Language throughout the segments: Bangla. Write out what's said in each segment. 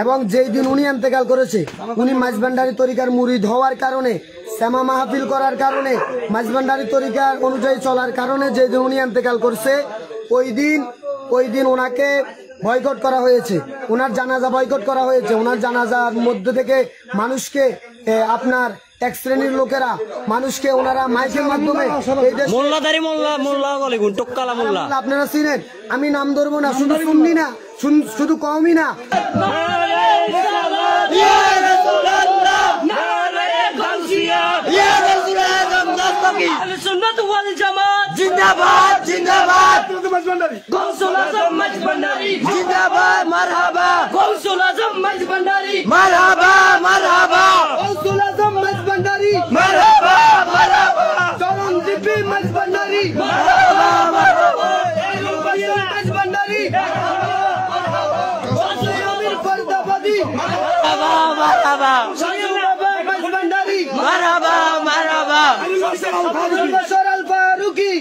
এবং যেই দিন উনি ইন্তেকাল করেছে উনি মাঝভান্ডারী তরিকার মুরিদ হওয়ার কারণে, শ্যামা মাহফিল করার কারণে, মাঝভান্ডারী তরিকার অনুযায়ী চলার কারণে যে দিন উনি ইন্তেকাল করছে ওই দিন ওনাকে বয়কট করা হয়েছে, ওনার জানাজা বয়কট করা হয়েছে। ওনার জানাজার মধ্যে থেকে মানুষকে আপনার এক শ্রেণীর লোকেরা মানুষকে ওনারা মাইকের মাধ্যমে আপনারা চিনেন, আমি নাম ধরবো না, শুধু শুননি না, শুধু কমই না, जिंदाबाद जिंदाबाद गौसुल आजम मजबंडारी जिंदाबाद मरहबा गौसुल आजम मजबंडारी मरहबा मरहबा गौसुल आजम मजबंडारी मरहबा मरहबा चरणदीपी मजबंडारी मरहबा मरहबा मजबंडारी अमीर फरीदाबादी मरहबा मरहबा मजबंडारी मरहबा मरहबा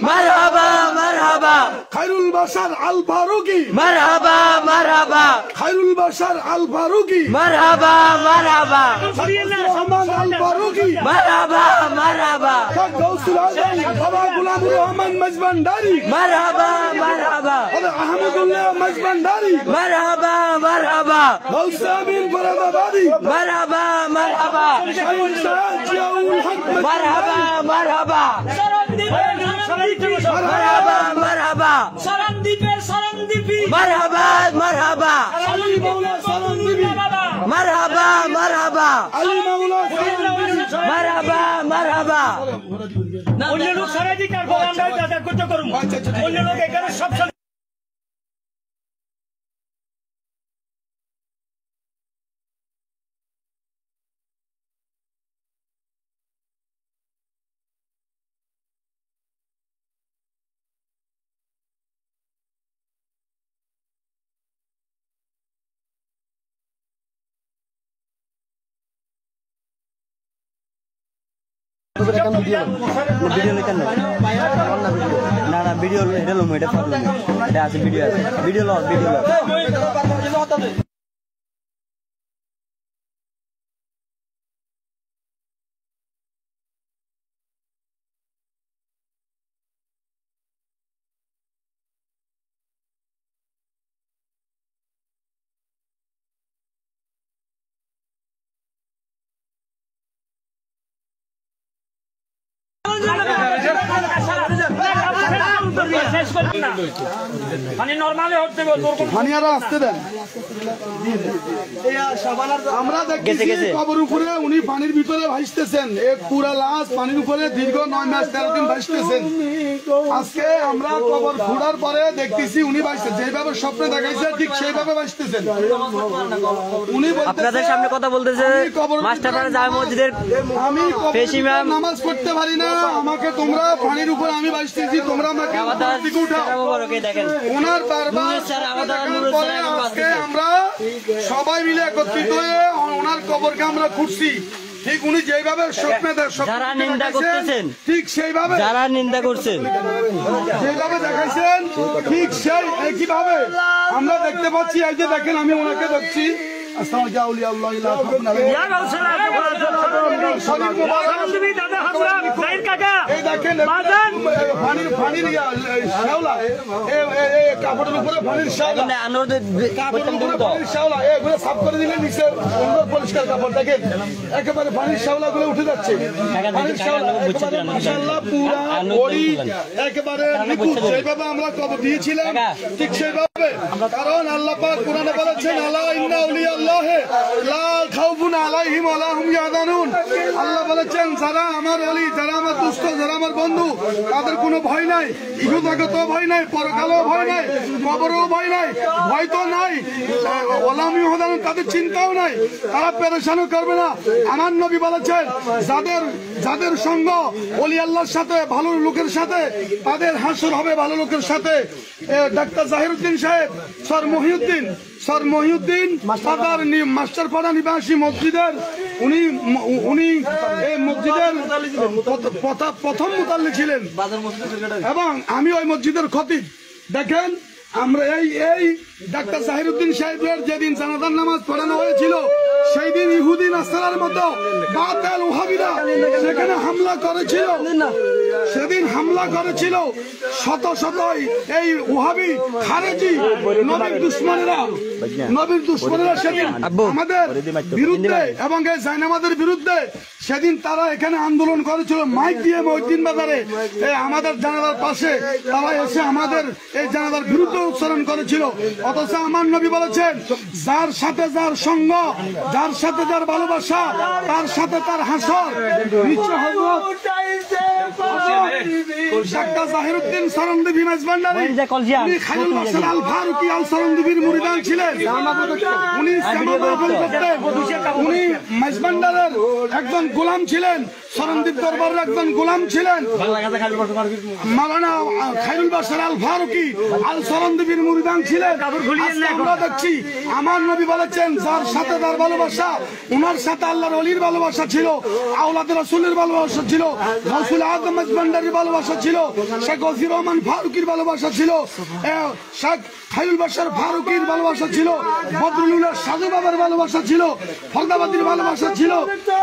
मरहबा मरहबा खैरुल बशर अल फारूकी मरहबा मरहबा खैरुल बशर अल फारूकी मरहबा मरहबा रहमान अल फारूकी मरहबा मरहबा गौसुल आजम बाबा गुलाम रहमान मजबंडारी मरहबा मरहबा अहमदुल्लाह मजबंडारी मरहबा मरहबा गौस अमीन फरीदाबादी मरहबा मरहबा मरहबा मरहबा मरहबा मरहबा मरहबा मरहबा मरहबा मरहबा मरहबा मरहबा অন্য লোক সারাই দিক আর আমরা যাতায়াত করতে করব অন্য লোক এখানে সব ভিডিও এটা লম এটা প্রবলেম এটা আছে ভিডিও লস আমরা দেখতেছি কবর উপরে উনি পানির ভিতরে ভাসতেছেন, এক পুরা লাশ পানির উপরে দীর্ঘ 9 মাস 13 দিন ভাসতেছেন। আজকে আমরা কবর খোঁড়ার পরে দেখতেছি উনি ভাসতেছেন, যেভাবে স্বপ্নে দেখাইছে ঠিক সেইভাবে ভাসতেছেন। উনি আপনাদের সামনে কথা বলতেছে মাস্টারপাড়া জামে মসজিদের আমি নামাজ পড়তে পারি না, আমাকে তোমরা পানির উপরে আমি ভাসতেছি, তোমরা আমাকে ওনার বারবার আজকে আমরা সবাই মিলে একত্রিত হয়ে ওনার কবরকে আমরা খুঁজছি। ঠিক উনি যেভাবে স্বপ্নে যারা নিন্দা করতেছেন ঠিক সেইভাবে, যারা নিন্দা করছেন যেভাবে দেখাইছেন ঠিক সেই একইভাবে আমরা দেখতে পাচ্ছি। এই যে দেখেন আমি ওনাকে দেখছি, কাপড়ের উপরে পানির সাফ করে দিলে নিচে সুন্দর পরিষ্কার কাপড় দেখেন একেবারে পানির শ্যাওলা গুলো উঠে যাচ্ছে। পানির শ্যাওলা মাশাআল্লাহ পুরা বডি একেবারে নিখুঁত, যেভাবে আমরা কবর দিয়েছিলাম ঠিক সেইভাবে। কারণ আল্লাহ পাক কোরআনে বলেছেন আলা ইন্না আউলিয়া আল্লাহ লা খাউফুন আলাইহিম ওয়া লা হুম ইয়াহজানুন। আল্লাহ বলেছেন যারা আমার ওলি, যারা আমার দুষ্ট, যারা আমার বন্ধু, তাদের কোনো ভয় নাই, ইহজগত ভয় নাই, পরকালও ভয় নাই, কবরও ভয় নাই, ভয় তো নাই, ওয়া লা হুম ইয়াহজানুন তাদের চিন্তাও নাই, তারা পেরেশানও করবে না। আমার নবী বলেছেন যাদের সঙ্গ ওলি আল্লাহর সাথে, ভালো লোকের সাথে, তাদের হাসর হবে ভালো লোকের সাথে। ডাক্তার জাহিরউদ্দিন সাহেব স্যার মহিউদ্দিন মাস্টারপাড়া নিবাসী মসজিদের উনি এই মসজিদের প্রথম মুতাল্লি ছিলেন এবং আমি ওই মসজিদের খতিব। দেখেন আমরা এই ডাক্তার জাহিরুদ্দিন সাহেবের যেদিন জানাজার নামাজ পড়ানো হয়েছিল সেই দিন ইহুদি নাসারার মতো বাতিল ওহাবিরা সেখানে হামলা করেছিল। সেদিন হামলা করেছিল শত শত এই ওহাবি খারেজি নবীর দুশ্মনেরা সেদিন আমাদের বিরুদ্ধে এবং এই জায়নামাজের বিরুদ্ধে সেদিন তারা এখানে আন্দোলন করেছিল মাইক দিয়ে মসজিদ বাজারে আমাদের জানাজার পাশে তারা এসে আমাদের এই জানাজার বিরুদ্ধে উচ্চারণ করেছিল। অথচ আমার নবী বলেছেন যার সাথে যার সঙ্গ, যার সাথে যার ভালোবাসা, তার সাথে তার হাসর। ডাক্তার জাহিরুদ্দিন সরন্দীপী মেজবান্ডারী উনি খায়রুল বাশার আল ফারুকী আল সরন্দীপীর মুরিদান ছিলেন। উনি উনি মেজবান্ডারের একজন গোলাম ছিলেন, সরন্দীপ দরবারের একজন গোলাম ছিলেন। মাওলানা খায়রুল বাশার আল ফারুকী আল সরন্দীপীর মুরিদান ছিলেন। আমরা দেখছি আমার নবী বলেছেন যার সাথে তার ভালোবাসা, উনার সাথে আল্লাহর ওলির ভালোবাসা ছিল, আওলাদ রাসূলের ভালোবাসা ছিল, রাসূল আযম মেজবান্ডারীর ভালোবাসা ছিল, শেখ ওয়াজির রহমান ফারুকীর ভালোবাসা ছিল, শেখ খায়রুল বাশার ফারুকীর ভালোবাসা ছিল, বদরুল উলার সাধু বাবার ভালোবাসা ছিল, ফরদাবাদীর ভালোবাসা ছিল,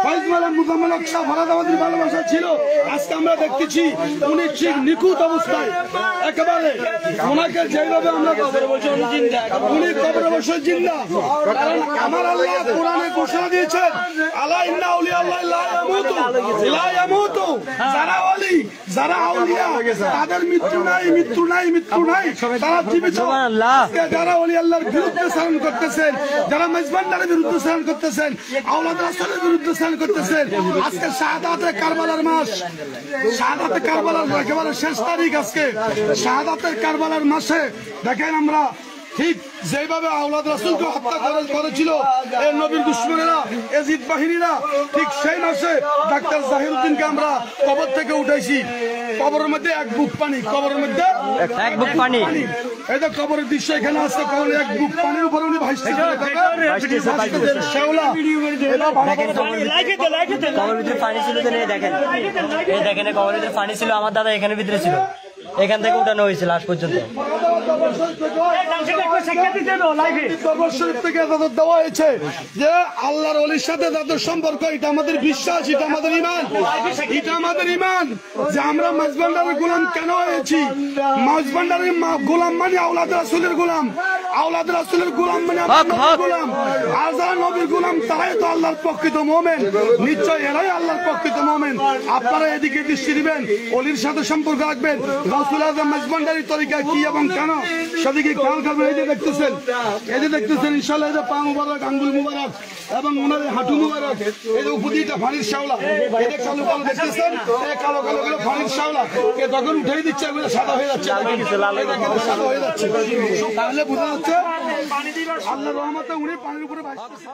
ফয়েজ মাওলানা মুজাম্মেল হক শাহ ফরদাবাদীর ভালোবাসা ছিল। আজকে আমরা দেখতেছি উনি ঠিক নিখুঁত অবস্থায় একেবারে ওনাকে যেভাবে আমরা কবরে বসে উনি জিন্দা, উনি কবরে বসে জিন্দা। কারণ আমার আল্লাহ কোরআনে ঘোষণা দিয়েছেন আলা ইন্না আউলিয়া আল্লাহ লা ইয়ামুতু, যারা ওলি যারা আউলিয়া তাদের মৃত্যু নাই, মৃত্যু নাই, মৃত্যু নাই, তারা জীবিত। যারা ওলি আল্লাহর বিরুদ্ধে সায়ন করতেছেন, যারা মেজবান্ডারের বিরুদ্ধে সায়ন করতেছেন, আওলাদ রাসূলের বিরুদ্ধে সায়ন করতেছেন, আজকে শাহাদাতে কারবালার মাস, শাহাদাতে কারবালার একেবারে শেষ তারিখ আজকে। শাহাদাতের কারবালার মাসে দেখেন আমরা ঠিক যেভাবে আওলাদ রাসূলকে হত্যা করেছিল এই নবীর দুশমনেরা, এজিদ বাহিনীরা, ঠিক সেই মাসে ডাক্তার জাহিরুদ্দিনকে আমরা কবর থেকে উঠাইছি। কবরের মধ্যে এক বুক পানি, কবরের মধ্যে এক বুক পানি। এই যে কবরের দৃশ্য এখানে আসছে, কবরে এক বুক পানির উপরে উনি ভাসতেছেন। শেওলা কবরের ভিতরে পানি ছিল, দেখেন এই দেখেন কবরের ভিতরে পানি ছিল, আমার দাদা এখানে ভিতরে ছিল, এখান থেকে উঠানো হয়েছিল আজ পর্যন্ত। দেওয়া হয়েছে যে আল্লাহর ওলির সাথে যাদের সম্পর্ক, এটা আমাদের বিশ্বাস, এটা আমাদের ইমান, এটা আমাদের ইমান যে আমরা মেজবান্ডারের গোলাম কেন হয়েছি। মেজবান্ডারের গোলাম মানে আওলাদ রাসূলের গোলাম, আওলাদ রাসূলের গোলাম মানে আমাদের গোলাম। আর যারা নবীর গোলাম তারাই তো আল্লাহর প্রকৃত মুমিন, নিশ্চয় এরাই আল্লাহর প্রকৃত মুমিন। আপনারা এদিকে দৃষ্টি দিবেন, ওলির সাথে সম্পর্ক রাখবেন, রাসূল আযম মেজবান্ডারী তরিকা কি এবং কেন সেদিকে খেয়াল করবেন। এই যে দেখতেছেন, এই যে দেখতেছেন ইনশাআল্লাহ এই যে পা মুবারক, আঙ্গুল মুবারক এবং ওনার হাঁটু মুবারক, এই যে উপদিটা ফানির শাওলা, এই যে কালো কালো দেখতেছেন, এই কালো কালো গুলো ফানির শাওলা, যখন উঠেই দিচ্ছে এগুলো সাদা হয়ে যাচ্ছে, সাদা হয়ে যাচ্ছে। তাহলে বোঝা যাচ্ছে আল্লাহর রহমতে উনি পানির উপরে ভাসতেছেন।